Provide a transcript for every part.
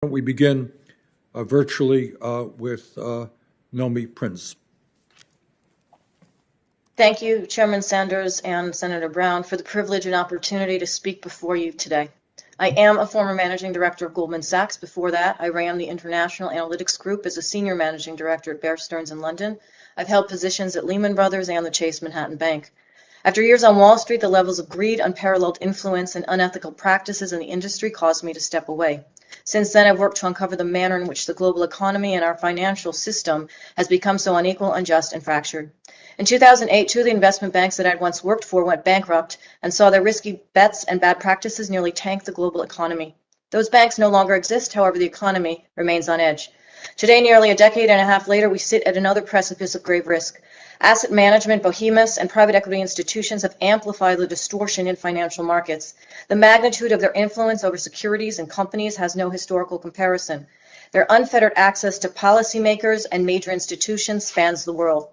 We begin virtually with Nomi Prin. Thank you, Chairman Sanders and Senator Brown, for the privilege and opportunity to speak before you today. I am a former managing director of Goldman Sachs. Before that, I ran the International Analytics Group as a senior managing director at Bear Stearns in London. I've held positions at Lehman Brothers and the Chase Manhattan Bank. After years on Wall Street, the levels of greed, unparalleled influence, and unethical practices in the industry caused me to step away. Since then, I've worked to uncover the manner in which the global economy and our financial system has become so unequal, unjust, and fractured. In 2008, two of the investment banks that I'd once worked for went bankrupt and saw their risky bets and bad practices nearly tank the global economy. Those banks no longer exist, however, the economy remains on edge. Today, nearly a decade and a half later, we sit at another precipice of grave risk. Asset management behemoths and private equity institutions have amplified the distortion in financial markets. The magnitude of their influence over securities and companies has no historical comparison. Their unfettered access to policymakers and major institutions spans the world.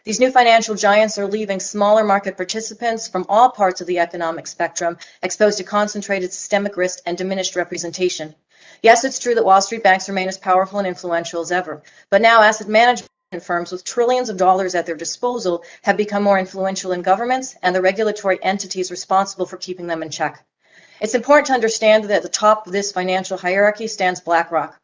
These new financial giants are leaving smaller market participants from all parts of the economic spectrum exposed to concentrated systemic risk and diminished representation. Yes, it's true that Wall Street banks remain as powerful and influential as ever, but now asset management firms with trillions of dollars at their disposal have become more influential than governments and the regulatory entities responsible for keeping them in check. It's important to understand that at the top of this financial hierarchy stands BlackRock.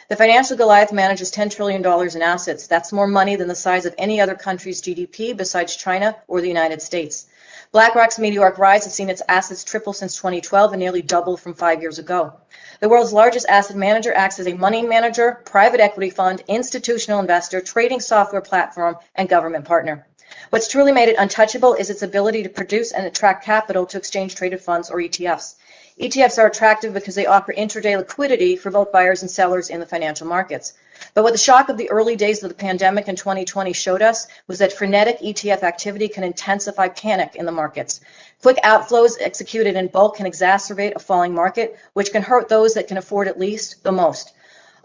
The financial Goliath manages $10 trillion in assets. That's more money than the size of any other country's GDP besides China or the United States. BlackRock's meteoric rise has seen its assets triple since 2012 and nearly double from 5 years ago. The world's largest asset manager acts as a money manager, private equity fund, institutional investor, trading software platform, and government partner. What's truly made it untouchable is its ability to produce and attract capital to exchange-traded funds or ETFs. ETFs are attractive because they offer intraday liquidity for both buyers and sellers in the financial markets. But what the shock of the early days of the pandemic in 2020 showed us was that frenetic ETF activity can intensify panic in the markets. Quick outflows executed in bulk can exacerbate a falling market, which can hurt those that can afford at least the most.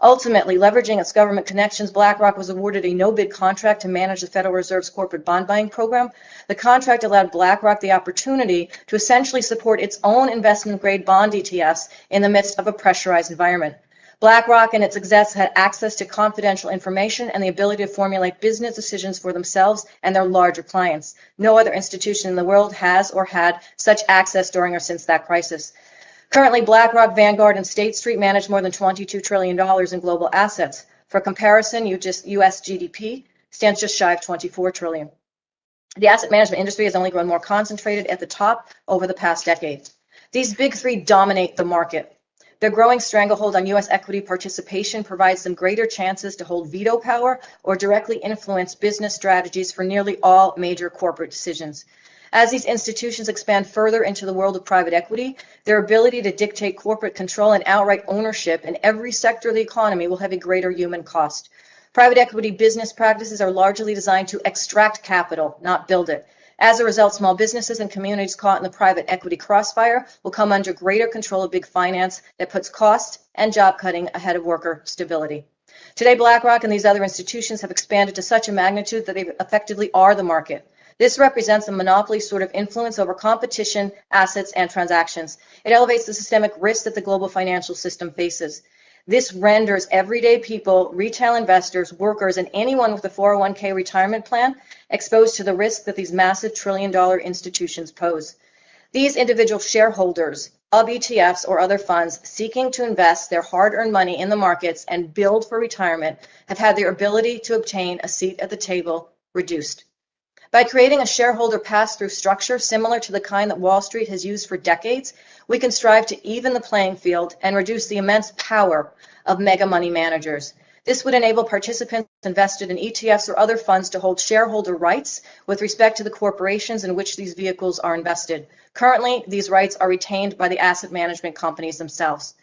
Ultimately, leveraging its government connections, BlackRock was awarded a no-bid contract to manage the Federal Reserve's corporate bond buying program. The contract allowed BlackRock the opportunity to essentially support its own investment-grade bond ETFs in the midst of a pressurized environment. BlackRock and its execs had access to confidential information and the ability to formulate business decisions for themselves and their larger clients. No other institution in the world has or had such access during or since that crisis. Currently, BlackRock, Vanguard, and State Street manage more than $22 trillion in global assets. For comparison, U.S. GDP stands just shy of $24 trillion. The asset management industry has only grown more concentrated at the top over the past decade. These big three dominate the market. Their growing stranglehold on U.S. equity participation provides them greater chances to hold veto power or directly influence business strategies for nearly all major corporate decisions. As these institutions expand further into the world of private equity, their ability to dictate corporate control and outright ownership in every sector of the economy will have a greater human cost. Private equity business practices are largely designed to extract capital, not build it. As a result, small businesses and communities caught in the private equity crossfire will come under greater control of big finance that puts cost and job cutting ahead of worker stability. Today, BlackRock and these other institutions have expanded to such a magnitude that they effectively are the market. This represents a monopoly sort of influence over competition, assets, and transactions. It elevates the systemic risk that the global financial system faces. This renders everyday people, retail investors, workers, and anyone with a 401k retirement plan exposed to the risk that these massive trillion-dollar institutions pose. These individual shareholders of ETFs or other funds seeking to invest their hard-earned money in the markets and build for retirement have had their ability to obtain a seat at the table reduced. By creating a shareholder pass-through structure similar to the kind that Wall Street has used for decades, we can strive to even the playing field and reduce the immense power of mega money managers. This would enable participants invested in ETFs or other funds to hold shareholder rights with respect to the corporations in which these vehicles are invested. Currently, these rights are retained by the asset management companies themselves.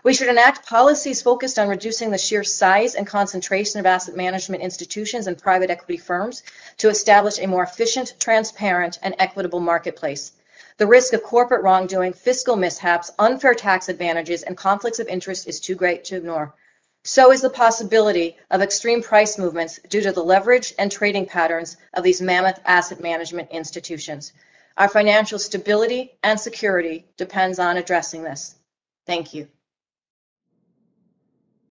We should enact policies focused on reducing the sheer size and concentration of asset management institutions and private equity firms to establish a more efficient, transparent, and equitable marketplace. The risk of corporate wrongdoing, fiscal mishaps, unfair tax advantages, and conflicts of interest is too great to ignore. So is the possibility of extreme price movements due to the leverage and trading patterns of these mammoth asset management institutions. Our financial stability and security depends on addressing this. Thank you.